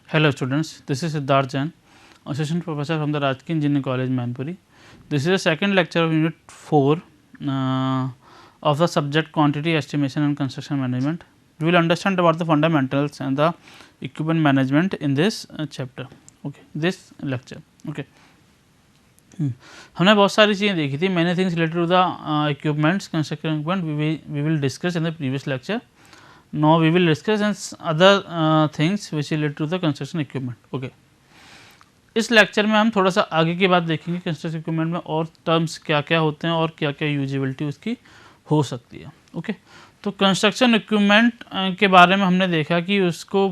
Hello students, this is Siddharth Jain, Assistant Professor from the Rajki Engineering College, Mainpuri. This is the second lecture of Unit 4 of the subject Quantity Estimation and Construction Management. We will understand about the fundamentals and the equipment management in this chapter, okay, this lecture. Okay. हमने बहुत सारी चीज़ें देखी थी, many things related to the equipments, construction equipment we will discuss in the previous lecture. Now we will discuss and other things which relate to the construction equipment. Okay. इस lecture में हम थोड़ा सा आगे की बात देखेंगे कंस्ट्रक्शन इक्विपमेंट में और टर्म्स क्या क्या होते हैं और क्या क्या यूजिबिलिटी उसकी हो सकती है. ओके. तो कंस्ट्रक्शन इक्विपमेंट के बारे में हमने देखा कि उसको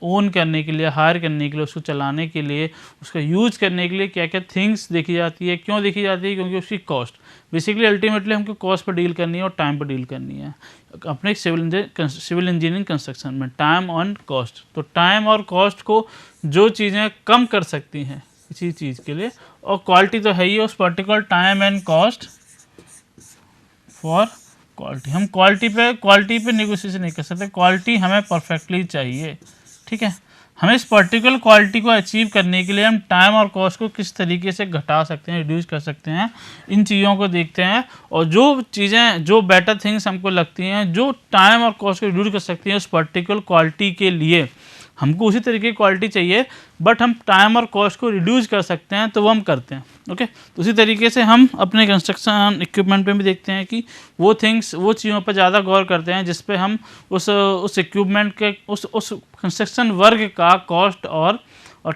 ओन करने के लिए, हायर करने के लिए, उसको चलाने के लिए, उसका यूज करने के लिए क्या क्या थिंग्स देखी जाती है. क्यों देखी जाती है? क्योंकि उसकी कॉस्ट, बेसिकली अल्टीमेटली हमको कॉस्ट पर डील करनी है और टाइम पर डील करनी है अपने सिविल इंजीनियरिंग कंस्ट्रक्शन में. टाइम ऑन कॉस्ट, तो टाइम और कॉस्ट को जो चीज़ें कम कर सकती हैं इसी चीज़ के लिए, और क्वालिटी तो है ही, उस particular time and cost for quality. हम क्वालिटी पे नेगोशिएशन नहीं कर सकते, क्वालिटी हमें परफेक्टली चाहिए. ठीक है. हमें इस पर्टिकुलर क्वालिटी को अचीव करने के लिए हम टाइम और कॉस्ट को किस तरीके से घटा सकते हैं, रिड्यूस कर सकते हैं, इन चीज़ों को देखते हैं. और जो चीज़ें, जो बेटर थिंग्स हमको लगती हैं, जो टाइम और कॉस्ट को रिड्यूस कर सकती हैं उस पर्टिकुलर क्वालिटी के लिए, हमको उसी तरीके की क्वालिटी चाहिए बट हम टाइम और कॉस्ट को रिड्यूस कर सकते हैं, तो वो हम करते हैं. ओके. तो उसी तरीके से हम अपने कंस्ट्रक्शन इक्विपमेंट में भी देखते हैं कि वो थिंग्स, वो चीज़ों पर ज़्यादा गौर करते हैं जिस पे हम उस इक्विपमेंट के उस कंस्ट्रक्शन वर्क का कॉस्ट और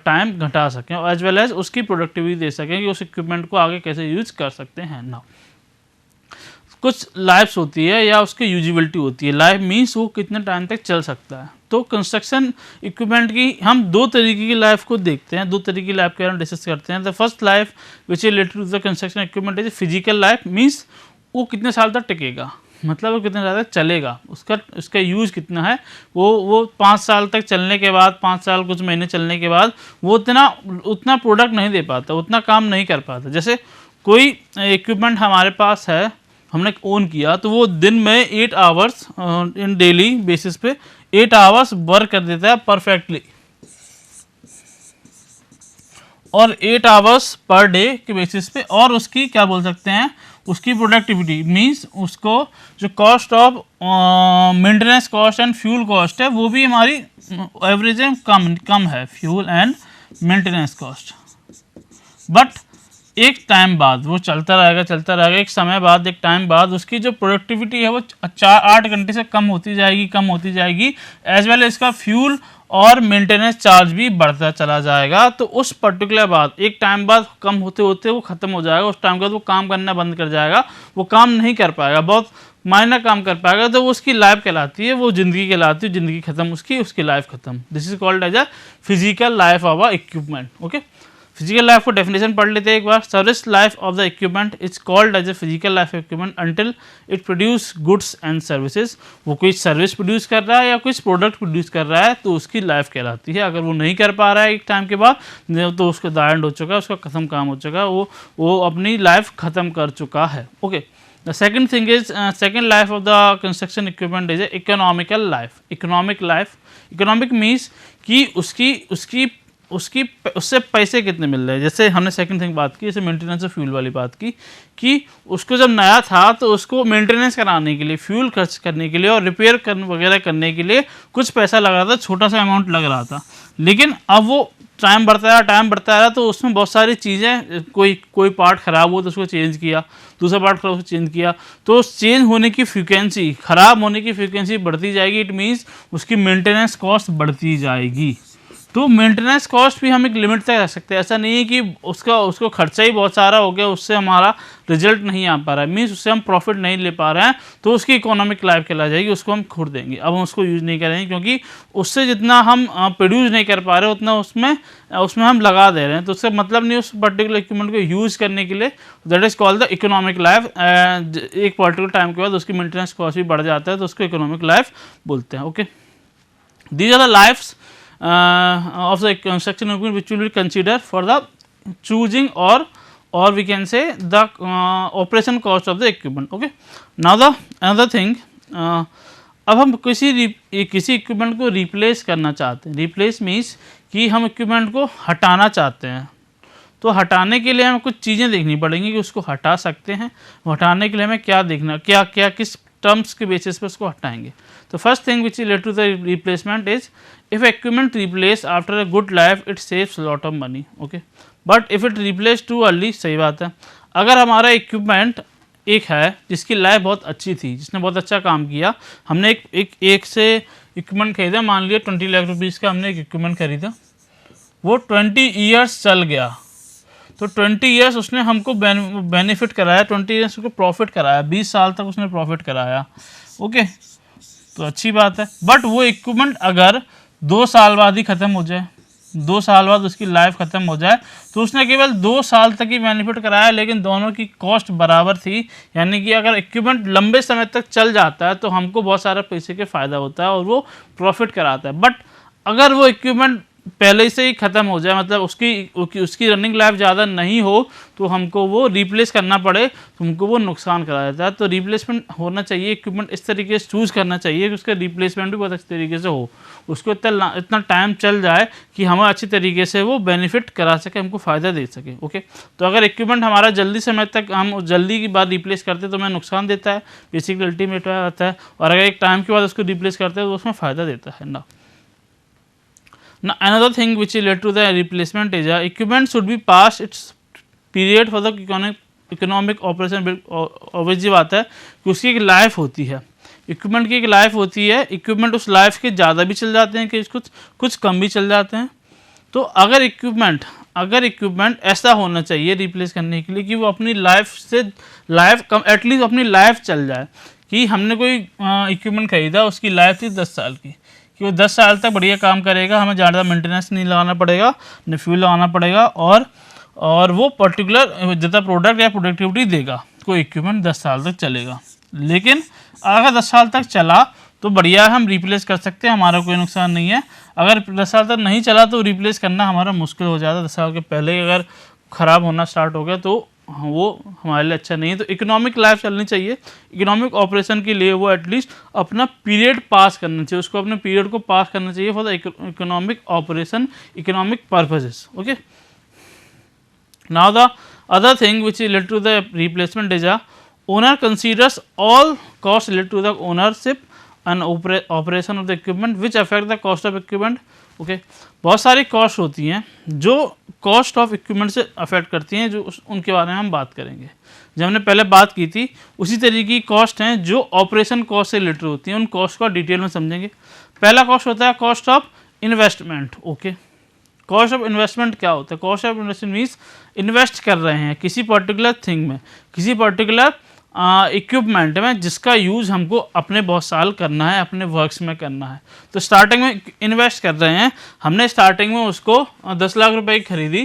टाइम घटा सकें, और एज वेल एज उसकी प्रोडक्टिविटी दे सकें कि उस इक्विपमेंट को आगे कैसे यूज कर सकते हैं. नाउ कुछ लाइफ्स होती है या उसकी यूजिबिलिटी होती है. लाइफ मीन्स वो कितने टाइम तक चल सकता है. तो कंस्ट्रक्शन इक्विपमेंट की हम दो तरीके की लाइफ को देखते हैं, दो तरीके की लाइफ के बारे में डिस्कस करते हैं. The first life which is related to the construction equipment is physical life. Means वो कितने साल तक टिकेगा, मतलब वो कितने साल तक चलेगा, उसका यूज कितना है. वो 5 साल तक चलने के बाद, 5 साल कुछ महीने चलने के बाद वो उतना प्रोडक्ट नहीं दे पाता, उतना काम नहीं कर पाता. जैसे कोई इक्विपमेंट हमारे पास है, हमने ओन किया, तो वो दिन में 8 आवर्स इन डेली बेसिस पे 8 आवर्स वर्क कर देता है परफेक्टली, और 8 आवर्स पर डे के बेसिस पे. और उसकी क्या बोल सकते हैं, उसकी प्रोडक्टिविटी मींस उसको जो cost of maintenance cost and fuel cost है वो भी हमारी एवरेज कम है, fuel and maintenance cost. But एक टाइम बाद वो चलता रहेगा, एक समय बाद, एक टाइम बाद उसकी जो प्रोडक्टिविटी है वो 8 घंटे से कम होती जाएगी. एज वेल इसका फ्यूल और मेंटेनेंस चार्ज भी बढ़ता चला जाएगा. तो उस पर्टिकुलर बाद, एक टाइम बाद कम होते होते वो ख़त्म हो जाएगा. उस टाइम के बाद वो काम करना बंद कर जाएगा, वो काम नहीं कर पाएगा, बहुत माइनर काम कर पाएगा. तो वो उसकी लाइफ कहलाती है, वो ज़िंदगी कहलाती है. ज़िंदगी खत्म, उसकी लाइफ खत्म. This is called as a physical life of a equipment. Okay. Physical life को डेफिनेशन पढ़ लेते हैं एक बार. Service life of the equipment is called as a physical life equipment until it produce goods and services. वो कोई service produce कर रहा है या कुछ प्रोडक्ट प्रोड्यूस कर रहा है तो उसकी लाइफ कहलाती है. अगर वो नहीं कर पा रहा है एक टाइम के बाद तो उसका द एंड हो चुका है, उसका खत्म काम हो चुका है, वो अपनी लाइफ खत्म कर चुका है. Okay. The second thing is second life of the construction equipment is a economical life. Economic means कि उससे पैसे कितने मिल रहे हैं. जैसे हमने सेकंड थिंग बात की, जैसे मेंटेनेंस और फ्यूल वाली बात की, कि उसको जब नया था तो उसको मेंटेनेंस कराने के लिए, फ्यूल खर्च करने के लिए और रिपेयर वगैरह करने के लिए कुछ पैसा लग रहा था, छोटा सा अमाउंट लग रहा था. लेकिन अब वो टाइम बढ़ता रहा तो उसमें बहुत सारी चीज़ें, कोई पार्ट ख़राब हो तो उसको चेंज किया, दूसरा पार्ट खराब उसको चेंज किया, तो चेंज होने की फ्रीक्वेंसी, ख़राब होने की फ्रीक्वेंसी बढ़ती जाएगी. इट मीन्स उसकी मेंटेनेंस कॉस्ट बढ़ती जाएगी. तो मेंटेनेंस कॉस्ट भी हम एक लिमिट तक रख सकते हैं. ऐसा नहीं है कि उसको खर्चा ही बहुत सारा हो गया, उससे हमारा रिजल्ट नहीं आ पा रहा है, मीन्स उससे हम प्रॉफिट नहीं ले पा रहे हैं, तो उसकी इकोनॉमिक लाइफ कहला जाएगी. उसको हम छोड़ देंगे, अब हम उसको यूज़ नहीं करेंगे, क्योंकि उससे जितना हम प्रोड्यूस नहीं कर पा रहे उतना उसमें हम लगा दे रहे हैं. तो उससे मतलब नहीं उस पर्टिकुलर इक्विपमेंट को यूज़ करने के लिए. That is called the economic life. एक पर्टिकुलर टाइम के बाद उसकी मेंटेनेंस कॉस्ट भी बढ़ जाता है, तो उसको इकोनॉमिक लाइफ बोलते हैं. Okay. These are the lifes of the construction equipment which will be considered for the choosing or we can say the operation cost of the equipment. Okay. Now the another thing, अब हम किसी equipment को replace करना चाहते हैं. Replace means कि हम equipment को हटाना चाहते हैं, तो हटाने के लिए हमें कुछ चीज़ें देखनी पड़ेंगी कि उसको हटा सकते हैं। हटाने के लिए हमें क्या देखना, क्या क्या किस टर्म्स के बेसिस पे उसको हटाएंगे। तो first thing which related to the replacement is if equipment replace after a good life it saves lot of money, okay, but if it replace too early, सही बात है, अगर हमारा इक्विपमेंट एक है जिसकी लाइफ बहुत अच्छी थी, जिसने बहुत अच्छा काम किया, हमने एक से इक्विपमेंट खरीदा, मान लिया 20 लाख रुपीज़ का हमने एक इक्विपमेंट खरीदा, वो 20 ईयर्स चल गया, तो 20 ईयर्स उसने हमको बेनिफिट कराया, 20 ईयर्स उसको प्रॉफिट कराया, 20 साल तक उसने प्रॉफिट कराया, ओके, तो अच्छी बात है। बट वो इक्विपमेंट अगर 2 साल बाद ही ख़त्म हो जाए, 2 साल बाद उसकी लाइफ ख़त्म हो जाए, तो उसने केवल 2 साल तक ही बेनिफिट कराया, लेकिन दोनों की कॉस्ट बराबर थी। यानी कि अगर इक्विपमेंट लंबे समय तक चल जाता है तो हमको बहुत सारा पैसे के फ़ायदा होता है और वो प्रॉफिट कराता है। बट अगर वो इक्विपमेंट पहले से ही ख़त्म हो जाए, मतलब उसकी रनिंग लाइफ ज़्यादा नहीं हो, तो हमको वो रिप्लेस करना पड़े, तो हमको वो नुकसान करा देता है। तो रिप्लेसमेंट होना चाहिए, इक्विपमेंट इस तरीके से चूज़ करना चाहिए कि उसका रिप्लेसमेंट भी बहुत अच्छी तरीके से हो, उसको इतना टाइम चल जाए कि हमें अच्छी तरीके से वो बेनिफिट करा सके, हमको फ़ायदा दे सके, ओके। तो अगर इक्विपमेंट हमारा जल्दी समय तक हम जल्दी की बाद रिप्लेस करते हैं तो हमें नुकसान देता है, बेसिकली अल्टीमेट आता है, और अगर एक टाइम के बाद उसको रिप्लेस करते हैं तो उसमें फ़ायदा देता है ना। Now another thing which is related to the replacement is equipment should be past its period for the economic operation। Obvious बात है कि उसकी एक लाइफ होती है, इक्विपमेंट की एक लाइफ होती है, इक्विपमेंट उस लाइफ के ज़्यादा भी चल जाते हैं कि कुछ कम भी चल जाते हैं। तो अगर इक्विपमेंट ऐसा होना चाहिए रिप्लेस करने के लिए कि वो अपनी लाइफ कम एटलीस्ट अपनी लाइफ चल जाए, कि हमने कोई इक्विपमेंट खरीदा, उसकी लाइफ थी 10 साल की, कि वो 10 साल तक बढ़िया काम करेगा, हमें ज़्यादा मेंटेनेंस नहीं लगाना पड़ेगा, न फ्यूल लगाना पड़ेगा, और वो पर्टिकुलर ज़्यादा प्रोडक्ट या प्रोडक्टिविटी देगा, कोई इक्विपमेंट 10 साल तक चलेगा। लेकिन अगर 10 साल तक चला तो बढ़िया, हम रिप्लेस कर सकते हैं, हमारा कोई नुकसान नहीं है। अगर 10 साल तक नहीं चला तो रिप्लेस करना हमारा मुश्किल हो जाता है, 10 साल के पहले अगर ख़राब होना स्टार्ट हो गया तो वो हमारे लिए अच्छा नहीं है। तो इकोनॉमिक लाइफ चलनी चाहिए, इकोनॉमिक ऑपरेशन के लिए वो एटलीस्ट अपना पीरियड पास करना चाहिए, उसको अपने पीरियड को पास करना चाहिए for the economic operation, economic purposes, okay. Now the other thing which is related to the replacement is owner considers all cost related to the ownership and operation of the equipment which affect the cost of equipment, okay. बहुत सारी cost होती हैं जो cost of equipment से affect करती हैं, जो उनके बारे में हम बात करेंगे। जब हमने पहले बात की थी उसी तरीके की कॉस्ट हैं जो ऑपरेशन कॉस्ट से रिलेटेड होती हैं, उन कॉस्ट को डिटेल में समझेंगे। पहला कॉस्ट होता है cost of investment, okay. Cost of investment क्या होता है? Cost of investment means invest कर रहे हैं किसी पर्टिकुलर थिंग में, किसी पर्टिकुलर इक्विपमेंट में जिसका यूज़ हमको अपने बहुत साल करना है, अपने वर्क्स में करना है। तो स्टार्टिंग में इन्वेस्ट कर रहे हैं, हमने स्टार्टिंग में उसको 10 लाख रुपए की खरीदी,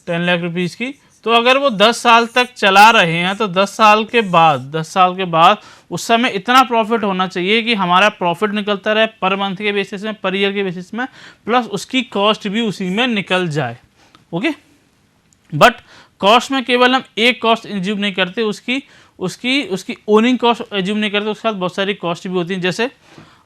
10 लाख रुपीज़ की, तो अगर वो 10 साल तक चला रहे हैं तो 10 साल के बाद उस समय इतना प्रॉफिट होना चाहिए कि हमारा प्रॉफिट निकलता रहे पर मंथ के बेसिस में, पर ईयर के बेसिस में, प्लस उसकी कॉस्ट भी उसी में निकल जाए, ओके। बट कॉस्ट में केवल हम एक कॉस्ट एज्यूम नहीं करते, उसकी ओनिंग कॉस्ट एज्यूम नहीं करते, उसके साथ बहुत सारी कॉस्ट भी होती हैं। जैसे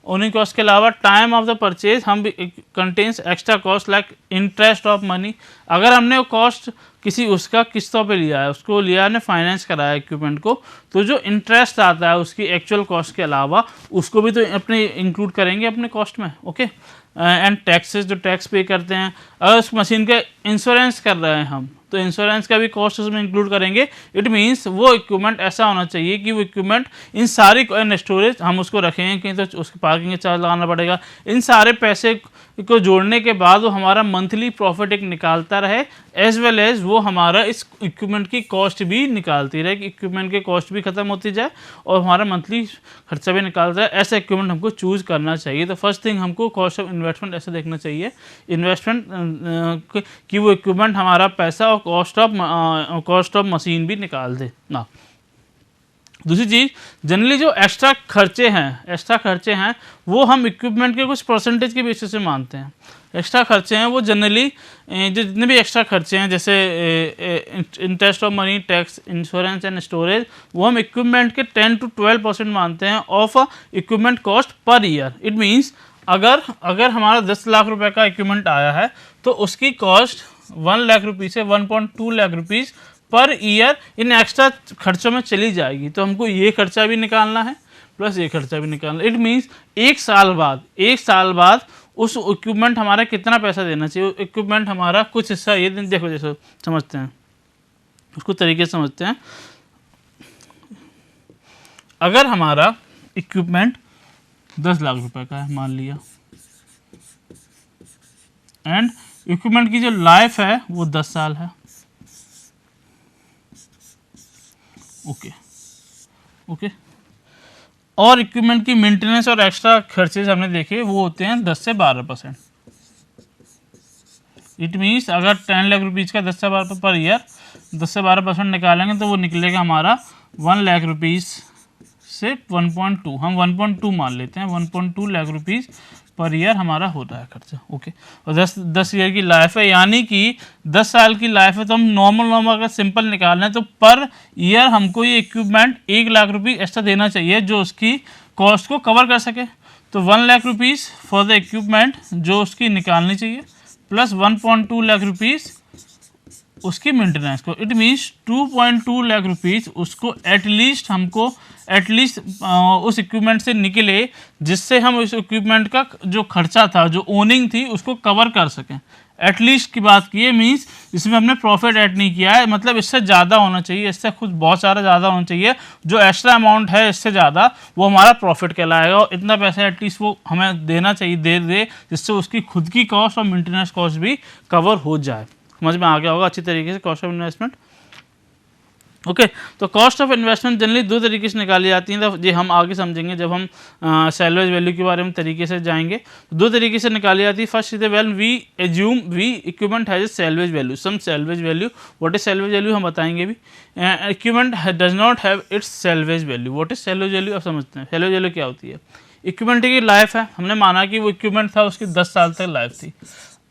ओनिंग कॉस्ट के अलावा टाइम ऑफ द परचेज हम contains extra cost like interest of money. अगर हमने वो कॉस्ट किसी उसका किस्तों पे लिया है, उसको लिया है, फाइनेंस कराया इक्विपमेंट को, तो जो इंटरेस्ट आता है उसकी एक्चुअल कॉस्ट के अलावा उसको भी तो अपने इंक्लूड करेंगे अपने कॉस्ट में, ओके। एंड टैक्सेस, जो टैक्स पे करते हैं, अगर उस मशीन का इंश्योरेंस कर रहे हैं हम तो इंश्योरेंस का भी कॉस्ट उसमें इंक्लूड करेंगे। इट मीन्स वो इक्विपमेंट ऐसा होना चाहिए कि वो इक्विपमेंट इन सारी स्टोरेज हम उसको रखेंगे कहीं तो उसके पार्किंग चार्ज लगाना पड़ेगा, इन सारे पैसे को जोड़ने के बाद वो हमारा मंथली प्रॉफिट एक निकालता रहे, एज वेल एज वो हमारा इस इक्विपमेंट की कॉस्ट भी निकालती रहे, कि इक्विपमेंट की कॉस्ट भी ख़त्म होती जाए और हमारा मंथली खर्चा भी निकालता है। ऐसा इक्विपमेंट हमको चूज़ करना चाहिए। तो फर्स्ट थिंग हमको कॉस्ट ऑफ इन्वेस्टमेंट ऐसे देखना चाहिए, इन्वेस्टमेंट कि वो इक्विपमेंट हमारा पैसा और कॉस्ट ऑफ मशीन भी निकाल दे ना। दूसरी चीज़, जनरली जो एक्स्ट्रा खर्चे हैं वो हम इक्विपमेंट के कुछ परसेंटेज के बेसिस पे मानते हैं। एक्स्ट्रा खर्चे हैं वो जनरली जो जितने भी एक्स्ट्रा खर्चे हैं, जैसे interest of money, tax, insurance and storage, वो हम इक्विपमेंट के 10 to 12% मानते हैं of equipment cost per year. It means अगर हमारा 10 लाख रुपए का इक्विपमेंट आया है तो उसकी कॉस्ट 1 लाख रुपीज़ से 1.2 lakh rupees per year in extra खर्चों में चली जाएगी। तो हमको ये खर्चा भी निकालना है प्लस ये खर्चा भी निकालना। इट मीन्स एक साल बाद उस इक्विपमेंट हमारा कितना पैसा देना चाहिए। इक्विपमेंट हमारा कुछ हिस्सा ये देखो, जैसे समझते हैं उसको तरीके से समझते हैं। अगर हमारा इक्विपमेंट 10 लाख रुपए का है मान लिया, एंड इक्विपमेंट की जो लाइफ है वो 10 साल है। ओके और इक्विपमेंट की मेंटेनेंस और एक्स्ट्रा खर्चेज हमने देखे वो होते हैं 10 से 12%। इट मीन्स अगर 10 लाख रुपीज़ का 10 से 12 पर ईयर 10 से 12% निकालेंगे तो वो निकलेगा हमारा 1 लाख रुपीज़ से 1.2, हम 1.2 मान लेते हैं, 1.2 लाख रुपीज़ पर ईयर हमारा हो रहा है खर्चा। ओके और 10 ईयर की लाइफ है, यानी कि 10 साल की लाइफ है। तो हम नॉर्मल अगर सिंपल निकालना है तो पर ईयर हमको ये इक्विपमेंट 1 लाख रुपीज़ एक्स्ट्रा देना चाहिए जो उसकी कॉस्ट को कवर कर सके। तो 1 lakh rupees for the equipment जो उसकी निकालनी चाहिए प्लस 1.2 लाख रुपीज़ उसकी मेंटेनेंस को। इट मीन्स 2.2 लाख रुपीज़ उसको एटलीस्ट हमको उस इक्विपमेंट से निकले जिससे हम उस इक्विपमेंट का जो खर्चा था, जो ओनिंग थी, उसको कवर कर सकें। एटलीस्ट की बात की है, मीन्स इसमें हमने प्रॉफिट ऐड नहीं किया है, मतलब इससे ज़्यादा होना चाहिए, इससे कुछ बहुत सारा ज़्यादा होना चाहिए। जो एक्स्ट्रा अमाउंट है इससे ज़्यादा वो हमारा प्रॉफिट कहलाएगा और इतना पैसा एटलीस्ट वो हमें देना चाहिए, दे जिससे उसकी खुद की कॉस्ट और मेंटेनेंस कॉस्ट भी कवर हो जाए। समझ में आ गया होगा अच्छी तरीके से कॉस्ट ऑफ इन्वेस्टमेंट। ओके तो कॉस्ट ऑफ इन्वेस्टमेंट जनरली दो तरीके से निकाली जाती हैं, तो ये हम आगे समझेंगे जब हम सैलवेज वैल्यू के बारे में तरीके से जाएंगे। तो दो तरीके से निकाली जाती है। First is when we assume we equipment has a salvage value, some salvage value. What is salvage value हम बताएंगे भी। Equipment does not have its salvage value. What is salvage value, अब समझते हैं सैलवेज वैल्यू क्या होती है। Equipment की लाइफ है, हमने माना कि वो इक्विपमेंट था उसकी 10 साल तक लाइफ थी।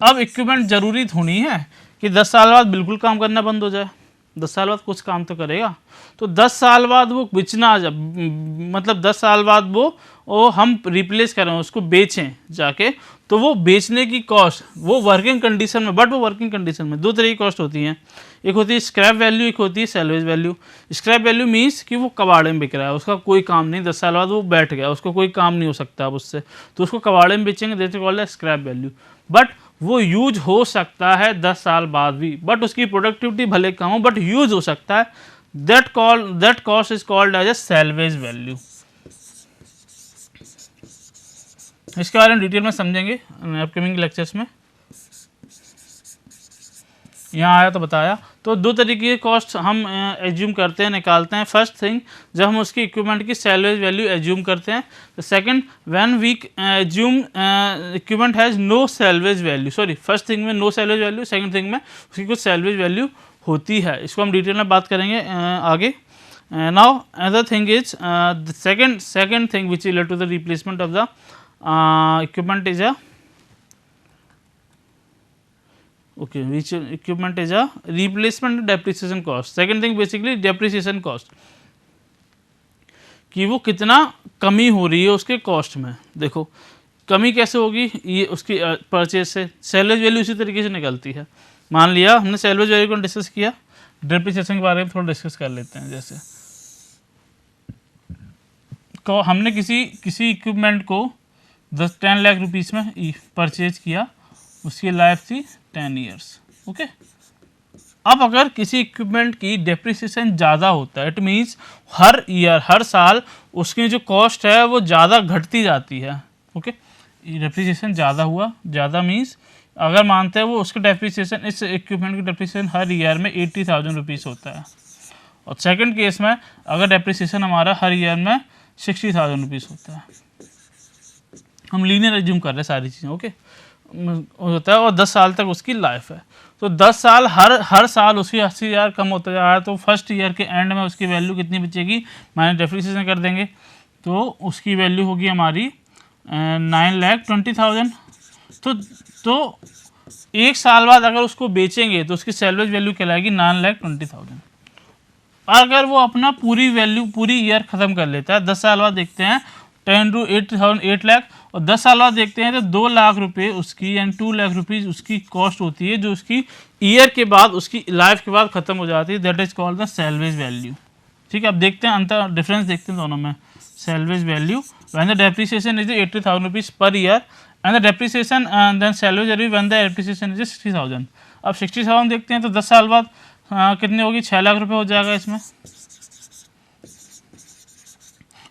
अब इक्विपमेंट ज़रूरी थोड़ी है कि 10 साल बाद बिल्कुल काम करना बंद हो जाए, 10 साल बाद कुछ काम तो करेगा। तो 10 साल बाद वो बेचना, मतलब 10 साल बाद वो हम रिप्लेस करें, उसको बेचें जाके, तो वो बेचने की कॉस्ट वो वर्किंग कंडीशन में, बट वो वर्किंग कंडीशन में दो तरह की कॉस्ट होती हैं। एक होती है स्क्रैप वैल्यू, एक होती है salvage value. Scrap value means कि वो कबाड़े में बिक रहा है, उसका कोई काम नहीं, 10 साल बाद वो बैठ गया, उसको कोई काम नहीं हो सकता अब उससे, तो उसको कबाड़े में बेचेंगे, देते कॉल्ड है स्क्रैप वैल्यू। बट वो यूज हो सकता है 10 साल बाद भी, बट उसकी प्रोडक्टिविटी भले कम हो बट यूज हो सकता है। That cost is called as a salvage value. इसके बारे में डिटेल में समझेंगे अपकमिंग लेक्चर्स में। यहाँ आया तो बताया। तो दो तरीके की कॉस्ट हम एज्यूम करते हैं, निकालते हैं। फर्स्ट थिंग जब हम उसकी इक्विपमेंट की सैलवेज वैल्यू एज्यूम करते हैं। तो second when we assume equipment has no salvage value, sorry first thing में no salvage value, second thing में उसकी कुछ सैलवेज वैल्यू होती है। इसको हम डिटेल में बात करेंगे आगे। Now other thing is second thing which relate to the replacement of the equipment is a which equipment is a replacement depreciation cost. Second thing basically depreciation cost, कि वो कितना कमी हो रही है उसके कॉस्ट में। देखो कमी कैसे होगी, ये उसकी परचेज से सैलवेज वैल्यू इसी तरीके से निकलती है। मान लिया हमने सैलवेज वैल्यू को डिस्कस किया, डेप्रिसिएशन के बारे में थोड़ा डिस्कस कर लेते हैं। जैसे हमने किसी इक्विपमेंट को 10 लाख रुपीज़ में परचेज किया, उसकी लाइफ थी 10 ईयर्स। ओके अब अगर किसी इक्विपमेंट की डेप्रिसिएशन ज़्यादा होता है, इट मीन्स हर ईयर हर साल उसकी जो कॉस्ट है वो ज़्यादा घटती जाती है। ओके डेप्रिसिएशन ज़्यादा हुआ, ज़्यादा मीन्स अगर मानते हैं वो उसके डेप्रिसिएशन, इस इक्विपमेंट की डेप्रिसिएशन हर ईयर में 80,000 रुपीज़ होता है। और सेकेंड केस में अगर डेप्रिसिएशन हमारा हर ईयर में 60,000 रुपीज़ होता है। हम लीनियर एज्यूम कर रहे हैं सारी चीज़ें। ओके होता है और 10 साल तक उसकी लाइफ है। तो 10 साल हर साल उसकी 80,000 कम होता जा रहा है। तो फर्स्ट ईयर के एंड में उसकी वैल्यू कितनी बचेगी, माइनस डेप्रिसिएशन कर देंगे तो उसकी वैल्यू होगी हमारी 9,20,000। तो एक साल बाद अगर उसको बेचेंगे तो उसकी सैलवेज वैल्यू कहलाएगी 9,20,000। अगर वो अपना पूरी ईयर ख़त्म कर लेता है, 10 साल बाद देखते हैं 10 टू 80,000 8 लाख, और 10 साल बाद देखते हैं तो 2 लाख रुपये उसकी यानी 2 लाख रुपीज़ उसकी कॉस्ट होती है, जो उसकी ईयर के बाद, उसकी लाइफ के बाद ख़त्म हो जाती है। That is called the salvage value. ठीक है, अब देखते हैं अंतर डिफरेंस देखते हैं दोनों में। Salvage value when the depreciation is 80,000 rupees per year and the depreciation then salvage value when the depreciation is 60,000। अब 60,000 देखते हैं तो 10 साल बाद कितनी होगी, 6 लाख रुपये हो जाएगा इसमें।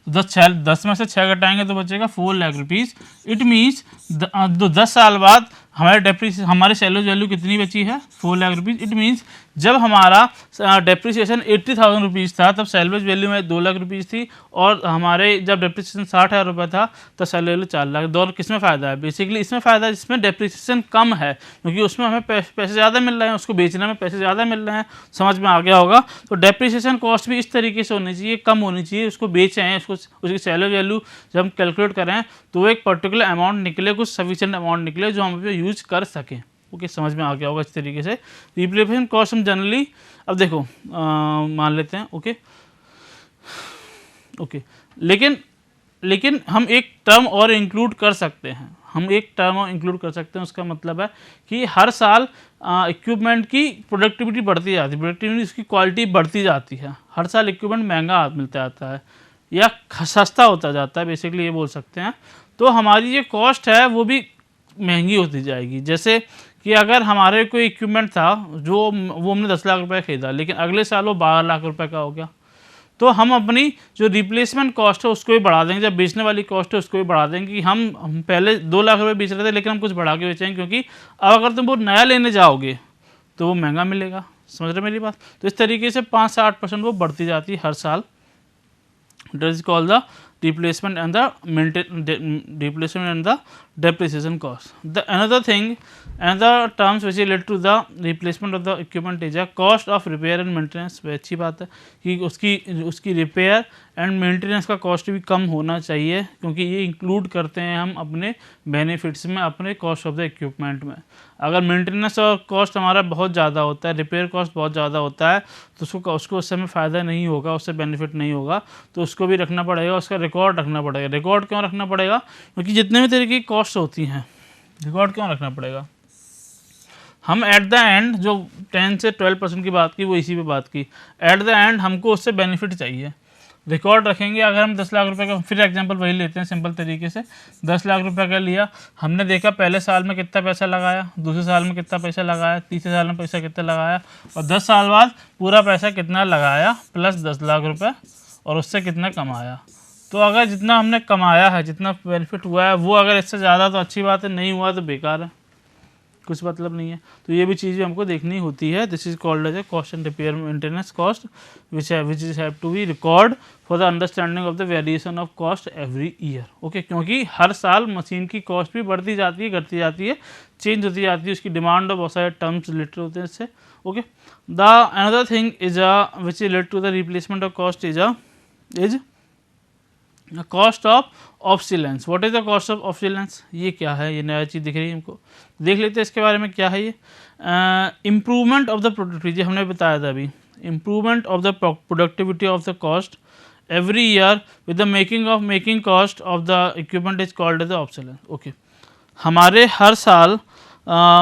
10 में से 6 घटाएंगे तो बचेगा 4 लाख रुपीज़। इट मीन्स 10 साल बाद हमारी सैलवेज वैल्यू कितनी बची है, 4 लाख रुपीज़। इट मीन्स जब हमारा डेप्रिसिएशन 80,000 रुपीज़ था तब सैलवेज वैल्यू में 2 लाख रुपीज़ थी, और हमारे जब डेप्रिसिएशन 60,000 रुपये था तो सैलवेज वैल्यू 4 लाख। दोनों किस में फ़ायदा है, बेसिकली इसमें फ़ायदा है जिसमें डेप्रिसिएशन कम है, क्योंकि उसमें हमें पैसे ज़्यादा मिल रहे हैं, उसको बेचने में पैसे ज़्यादा मिल रहे हैं। समझ में आ गया होगा। तो डेप्रिसिएशन कॉस्ट भी इस तरीके से होनी चाहिए, कम होनी चाहिए। उसको बेचें, उसकी सैलवेज वैल्यू जब हम कैलकुलेट करें तो एक पर्टिकुलर अमाउंट निकले, कुछ सफिशिएंट अमाउंट निकले जो हम यूज कर सकें। ओके, समझ में आ गया होगा इस तरीके से। रिप्लेसमेंट कॉस्ट हम जनरली, अब देखो मान लेते हैं, ओके, लेकिन हम एक टर्म और इंक्लूड कर सकते हैं। उसका मतलब है कि हर साल इक्विपमेंट की प्रोडक्टिविटी बढ़ती जाती है, प्रोडक्टिविटी उसकी क्वालिटी बढ़ती जाती है। हर साल इक्विपमेंट महंगा मिलता जाता है या सस्ता होता जाता है, बेसिकली ये बोल सकते हैं। तो हमारी ये कॉस्ट है वो भी महंगी होती जाएगी। जैसे कि अगर हमारे कोई इक्विपमेंट था वो हमने 10 लाख रुपए खरीदा, लेकिन अगले साल वो 12 लाख रुपए का हो गया, तो हम अपनी जो रिप्लेसमेंट कॉस्ट है उसको भी बढ़ा देंगे। जब बेचने वाली कॉस्ट है उसको भी बढ़ा देंगे कि हम पहले 2 लाख रुपए बेच रहे थे लेकिन हम कुछ बढ़ा के बेचेंगे, क्योंकि अब अगर तुम वो नया लेने जाओगे तो वो महंगा मिलेगा। समझ रहे मेरी बात। तो इस तरीके से 5 से 8% वो बढ़ती जाती है हर साल। That is called the replacement and the depreciation cost. The another terms which relate to the replacement of the equipment is a cost of repair and maintenance। वह अच्छी बात है कि उसकी रिपेयर एंड मेंटेनेंस का कॉस्ट भी कम होना चाहिए, क्योंकि ये इंक्लूड करते हैं हम अपने बेनिफिट्स में, अपने कॉस्ट ऑफ द इक्विपमेंट में। अगर मेंटेनेंस और कॉस्ट हमारा बहुत ज़्यादा होता है, रिपेयर कॉस्ट बहुत ज़्यादा होता है, तो उसको उससे हमें फ़ायदा नहीं होगा, उससे बेनिफिट नहीं होगा। तो उसको भी रखना पड़ेगा, उसका रिकॉर्ड रखना पड़ेगा। रिकॉर्ड क्यों रखना पड़ेगा, क्योंकि जितने भी तरीके की कॉस्ट होती हैं, रिकॉर्ड क्यों रखना पड़ेगा। हम एट द एंड जो 10 से 12% की बात की वो इसी पे बात की, एट द एंड हमको उससे बेनिफिट चाहिए। रिकॉर्ड रखेंगे। अगर हम 10 लाख रुपए का, फिर एग्जांपल वही लेते हैं सिंपल तरीके से, 10 लाख रुपए का लिया, हमने देखा पहले साल में कितना पैसा लगाया, दूसरे साल में कितना पैसा लगाया, तीसरे साल में पैसा कितना लगाया, और 10 साल बाद पूरा पैसा कितना लगाया प्लस 10 लाख रुपए, और उससे कितना कमाया। तो अगर जितना हमने कमाया है, जितना बेनिफिट हुआ है, वो अगर इससे ज़्यादा तो अच्छी बात है, नहीं हुआ तो बेकार है, कुछ मतलब नहीं है। तो ये भी चीज़ें हमको देखनी होती है। This is called as a cost and repair maintenance cost which is have to be record for the understanding of the variation of cost every year. Okay, क्योंकि हर साल मशीन की कॉस्ट भी बढ़ती जाती है, घटती जाती है, चेंज होती जाती है, उसकी डिमांड और बहुत सारे टर्म्स रिलेटेड होते हैं इससे। Okay, the another thing is which is related to the replacement of cost is cost of obsolescence. What is the cost of obsolescence, ये क्या है, ये नया चीज़ दिख रही है हमको, देख लेते हैं इसके बारे में क्या है ये। इम्प्रूवमेंट ऑफ द प्रोडक्टिविटी, हमने बताया था अभी, improvement of the productivity of the cost every year with the making cost of the equipment is called as the obsolescence. Okay, हमारे हर साल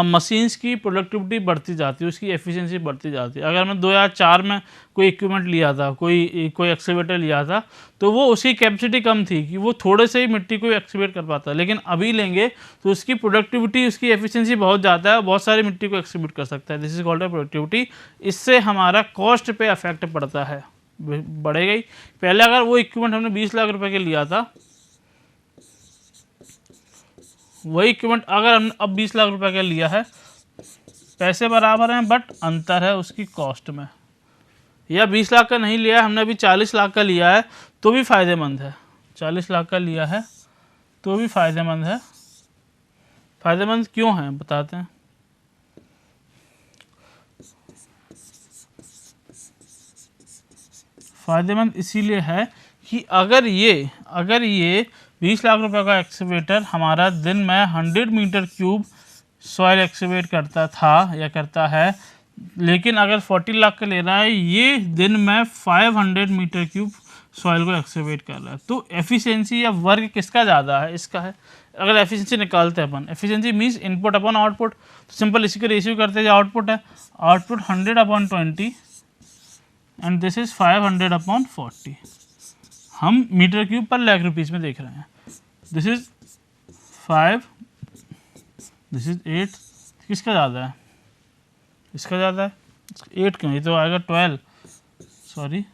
मशीन्स की प्रोडक्टिविटी बढ़ती जाती है, उसकी एफिशिएंसी बढ़ती जाती है। अगर मैं 2004 में कोई इक्विपमेंट लिया था, कोई एक्सकेवेटर लिया था, तो वो उसकी कैपेसिटी कम थी कि वो थोड़े से ही मिट्टी को एक्सकेवेट कर पाता, लेकिन अभी लेंगे तो उसकी प्रोडक्टिविटी, उसकी एफिशिएंसी बहुत ज़्यादा है, बहुत सारी मिट्टी को एक्सकेवेट कर सकता है। This is called productivity. इससे हमारा कॉस्ट पे अफेक्ट पड़ता है, बढ़ेगा ही। पहले अगर वो इक्विपमेंट हमने 20 लाख रुपए के लिया था, वही इक्विपमेंट अगर हमने अब 20 लाख रुपए का लिया है, पैसे बराबर हैं बट अंतर है उसकी कॉस्ट में। या 20 लाख का नहीं लिया है, हमने अभी 40 लाख का लिया है तो भी फ़ायदेमंद है, 40 लाख का लिया है तो भी फ़ायदेमंद है। फ़ायदेमंद क्यों है बताते हैं। फ़ायदेमंद इसीलिए है कि अगर ये 20 लाख रुपए का एक्सकेवेटर हमारा दिन में 100 मीटर क्यूब सॉइल एक्सकेवेट करता था या करता है, लेकिन अगर 40 लाख का ले रहा है, ये दिन में 500 मीटर क्यूब सॉइल को एक्सकेवेट कर रहा है। तो एफिशिएंसी या वर्क किसका ज़्यादा है, इसका है। अगर एफिशिएंसी निकालते हैं अपन, efficiency means input upon output, तो सिंपल इसी को रेशियो करते हैं, जो आउटपुट है, आउटपुट 100/20 एंड दिस इज 500/40। हम मीटर क्यूब पर लाख रुपीज़ में देख रहे हैं। दिस इज 5, दिस इज 8, किसका ज़्यादा है, इसका ज़्यादा है। 8 क्यों, ये तो आएगा 12, सॉरी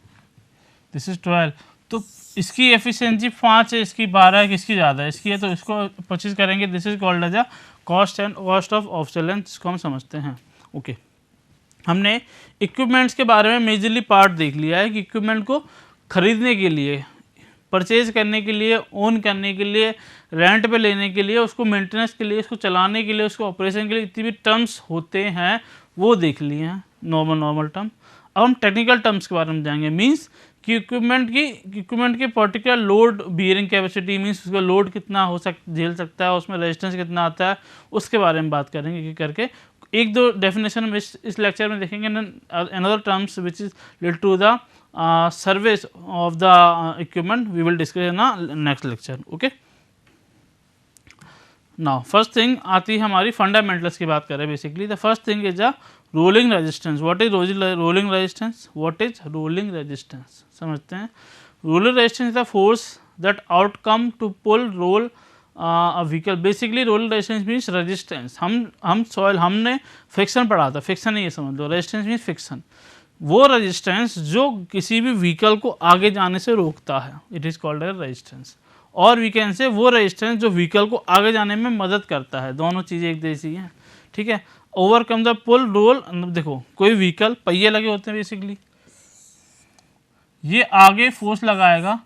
दिस इज 12। तो इसकी एफिशिएंसी 5 है, इसकी 12 है, किसकी ज़्यादा है, इसकी है। तो इसको परचेज करेंगे। This is called as a cost of obsolescence, जिसको हम समझते हैं। ओके, हमने इक्विपमेंट्स के बारे में मेजरली पार्ट देख लिया है कि इक्विपमेंट को खरीदने के लिए, परचेज करने के लिए, ओन करने के लिए, रेंट पे लेने के लिए, उसको मेंटेनेंस के लिए, उसको चलाने के लिए, उसको ऑपरेशन के लिए जितनी भी टर्म्स होते हैं वो देख लिए हैं, नॉर्मल टर्म। अब हम टेक्निकल टर्म्स के बारे में जाएंगे। मींस कि इक्विपमेंट की particular load bearing capacity, means उसका लोड कितना झेल सकता है, उसमें रेजिस्टेंस कितना आता है, उसके बारे में बात करेंगे करके। एक दो डेफिनेशन में इस लेक्चर में देखेंगे। Another terms which is related to the service of the equipment we will discuss in next lecture. Okay, now first thing आती है हमारी फंडामेंटल्स की बात करें। Basically the first thing is a rolling resistance. What is rolling resistance, what is rolling resistance, समझते हैं। Rolling resistance is the force that outcome to pull roll a vehicle. Basically rolling resistance means resistance. हमने friction पढ़ा था, friction नहीं, ये समझ लो, resistance means friction, वो resistance जो किसी भी व्हीकल को आगे जाने से रोकता है, it is called as resistance. और वी कैन से वो रेजिस्टेंस जो व्हीकल को आगे जाने में मदद करता है। दोनों चीज़ें एक जैसी हैं, ठीक है। ओवरकम द पुल रोल, देखो कोई व्हीकल, पहिए लगे होते हैं बेसिकली, ये आगे फोर्स लगाएगा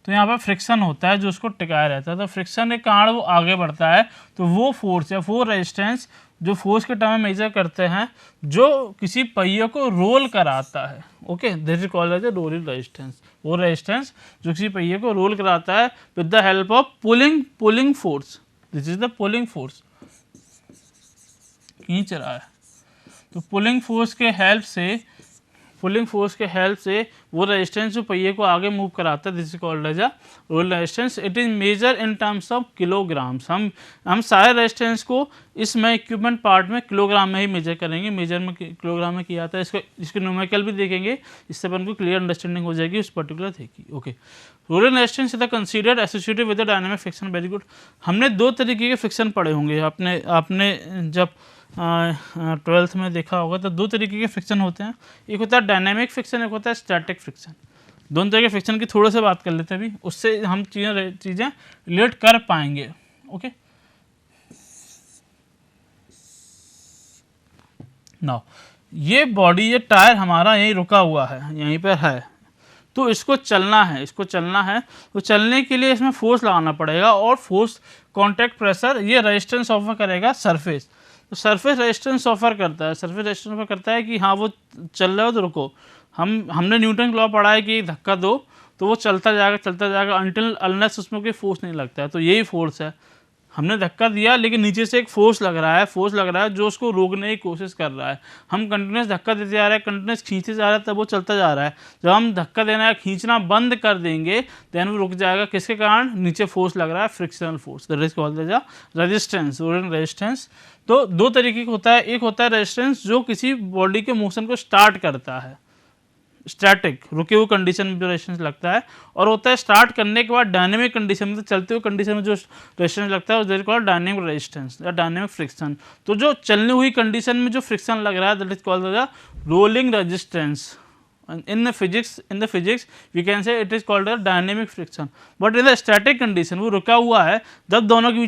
तो यहाँ पर फ्रिक्शन होता है जो उसको टिकाया रहता है। तो फ्रिक्शन के कारण वो आगे बढ़ता है। तो वो फोर्स या वो रेजिस्टेंस जो फोर्स के टर्म में मेजर करते हैं, जो किसी पहिए को रोल कराता है। Okay, this is called as a rolling resistance. वो रेजिस्टेंस जो किसी पहिए को रोल कराता है with the help of pulling force. This is the pulling force, खींच रहा है। तो पुलिंग फोर्स के हेल्प से वो रेजिस्टेंस जो पहिए को आगे मूव कराता है, this is called as a rolling resistance. It is measure in terms of kilograms. हम सारे रेजिस्टेंस को इसमें इक्विपमेंट पार्ट में किलोग्राम में ही मेजर करेंगे। मेजर में किलोग्राम में किया जाता है। इसके न्यूमेरिकल भी देखेंगे, इससे अपन को क्लियर अंडरस्टैंडिंग हो जाएगी उस पर्टिकुलर थिंग की। Okay, rolling resistance is considered associated with the dynamic friction. Very good. हमने दो तरीके के फ्रिक्शन पढ़े होंगे, आपने जब 12th में देखा होगा। तो दो तरीके के फ्रिक्शन होते हैं, एक होता है डायनामिक फ्रिक्शन, एक होता है स्टैटिक फ्रिक्शन। दोनों तरह के फ्रिक्शन की थोड़ा सा बात कर लेते हैं अभी, उससे हम चीज़ें रिलेट कर पाएंगे। ओके, नाउ ये बॉडी, ये टायर हमारा यहीं रुका हुआ है, यहीं पर है। तो इसको चलना है तो चलने के लिए इसमें फोर्स लगाना पड़ेगा। और फोर्स, कॉन्टैक्ट प्रेशर, ये रेजिस्टेंस ऑफर करेगा सरफेस। तो सरफेस रेजिस्टेंस ऑफर करता है कि हाँ वो चल रहा हो तो रुको। हमने न्यूटन लॉ पढ़ा है कि धक्का दो तो वो चलता जाएगा अनटिल अनलेस उसमें कोई फोर्स नहीं लगता है। तो यही फोर्स है, हमने धक्का दिया लेकिन नीचे से एक फोर्स लग रहा है जो उसको रोकने की कोशिश कर रहा है। हम कंटिन्यूस धक्का देते जा रहे हैं, कंटिन्यूस खींचते जा रहे हैं, तब वो चलता जा रहा है। जब हम धक्का देना है, खींचना बंद कर देंगे, देन वो रुक जाएगा। किसके कारण? नीचे फोर्स लग रहा है, frictional force, that is called as resistance, rolling resistance. तो दो तरीके का होता है, एक होता है रेजिस्टेंस जो किसी बॉडी के मोशन को स्टार्ट करता है, स्टैटिक, रुके हुए कंडीशन में जो रेजिस्टेंस लगता है, और होता है स्टार्ट करने के बाद डायनेमिक कंडीशन में, तो चलते हुए कंडीशन में जो रेजिस्टेंस लगता है that is called dynamic resistance या डायनेमिक फ्रिक्शन। तो जो चलने हुई कंडीशन में जो फ्रिक्शन लग रहा है that is called the rolling resistance. in the physics we can say it is called a dynamic friction, but in the static condition वो रुका हुआ है, जब दोनों के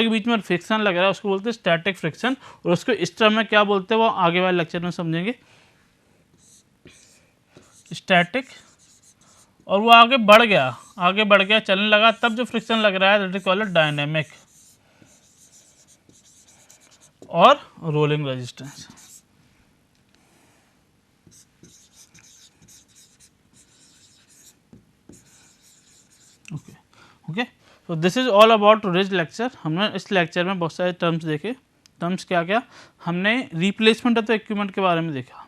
बीच में फ्रिक्शन लग रहा है उसको बोलते हैं स्टैटिक फ्रिक्शन। और उसको इस टर्म में क्या बोलते हैं वो आगे वाले लेक्चर में समझेंगे। स्टैटिक, और वो आगे बढ़ गया चलने लगा, तब जो फ्रिक्शन लग रहा है दैट इज कॉल्ड डायनेमिक और रोलिंग रेजिस्टेंस। ओके, तो this is all about today's lecture. हमने इस लेक्चर में बहुत सारे टर्म्स देखे। टर्म्स क्या क्या हमने? रिप्लेसमेंट ऑफ द इक्विपमेंट के बारे में देखा,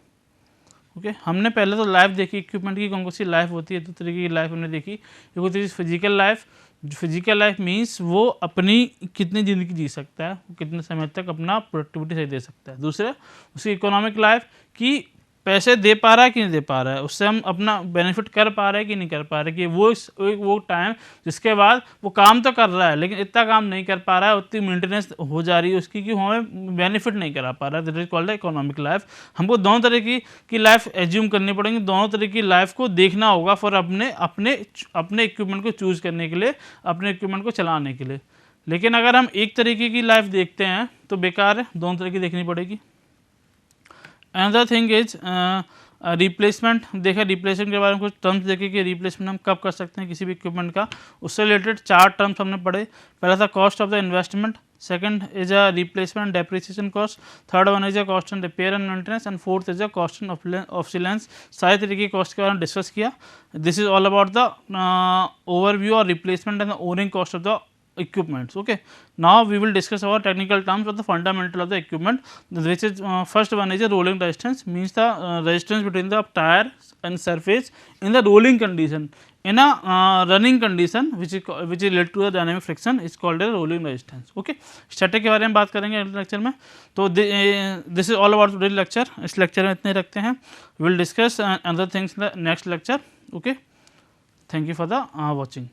ओके हमने पहले तो लाइफ देखी इक्विपमेंट की, कौन कौन सी लाइफ होती है, दो तरीके की लाइफ हमने देखी। एक होती है physical life, physical life means वो अपनी कितनी ज़िंदगी जी सकता है, वो कितने समय तक अपना प्रोडक्टिविटी सही दे सकता है। दूसरा उसकी इकोनॉमिक लाइफ कि पैसे दे पा रहा है कि नहीं दे पा रहा है, उससे हम अपना बेनिफिट कर पा रहे हैं कि नहीं कर पा रहे, कि वो टाइम जिसके बाद वो काम तो कर रहा है लेकिन इतना काम नहीं कर पा रहा है, उतनी मेंटेनेंस हो जा रही है उसकी कि हमें बेनिफिट नहीं करा पा रहा है, that is called economic life. हमको दोनों तरह की लाइफ एज्यूम करनी पड़ेगी, दोनों तरह की लाइफ को देखना होगा फॉर अपने इक्विपमेंट को चूज़ करने के लिए, अपने इक्विपमेंट को चलाने के लिए। लेकिन अगर हम एक तरीके की लाइफ देखते हैं तो बेकार है, दोनों तरह की देखनी पड़ेगी। Another thing is replacement. देखा रिप्लेसमेंट के बारे में कुछ टर्म्स देखे कि रिप्लेसमेंट हम कब कर सकते हैं किसी भी इक्विपमेंट का, उससे रिलेटेड 4 टर्म्स हमने पढ़े। पहला था cost of the investment, second is a replacement depreciation cost, third one is a cost on repair and maintenance, and fourth is a cost on obsolescence. सारे तरीके की कॉस्ट के बारे में डिस्कस किया। This is all about the overview और replacement and the owning cost of the equipments. Okay, now we will discuss our technical terms of the fundamental of the equipment, which is first one is a rolling resistance, means the resistance between the tire and surface in the rolling condition. In a running condition which is related to the dynamic friction is called a rolling resistance. Okay, static के बारे में बात करेंगे अगले lecture में। तो this is all about today lecture. इस lecture में इतने रखते हैं, will discuss other things in the next lecture. Okay, thank you for the watching.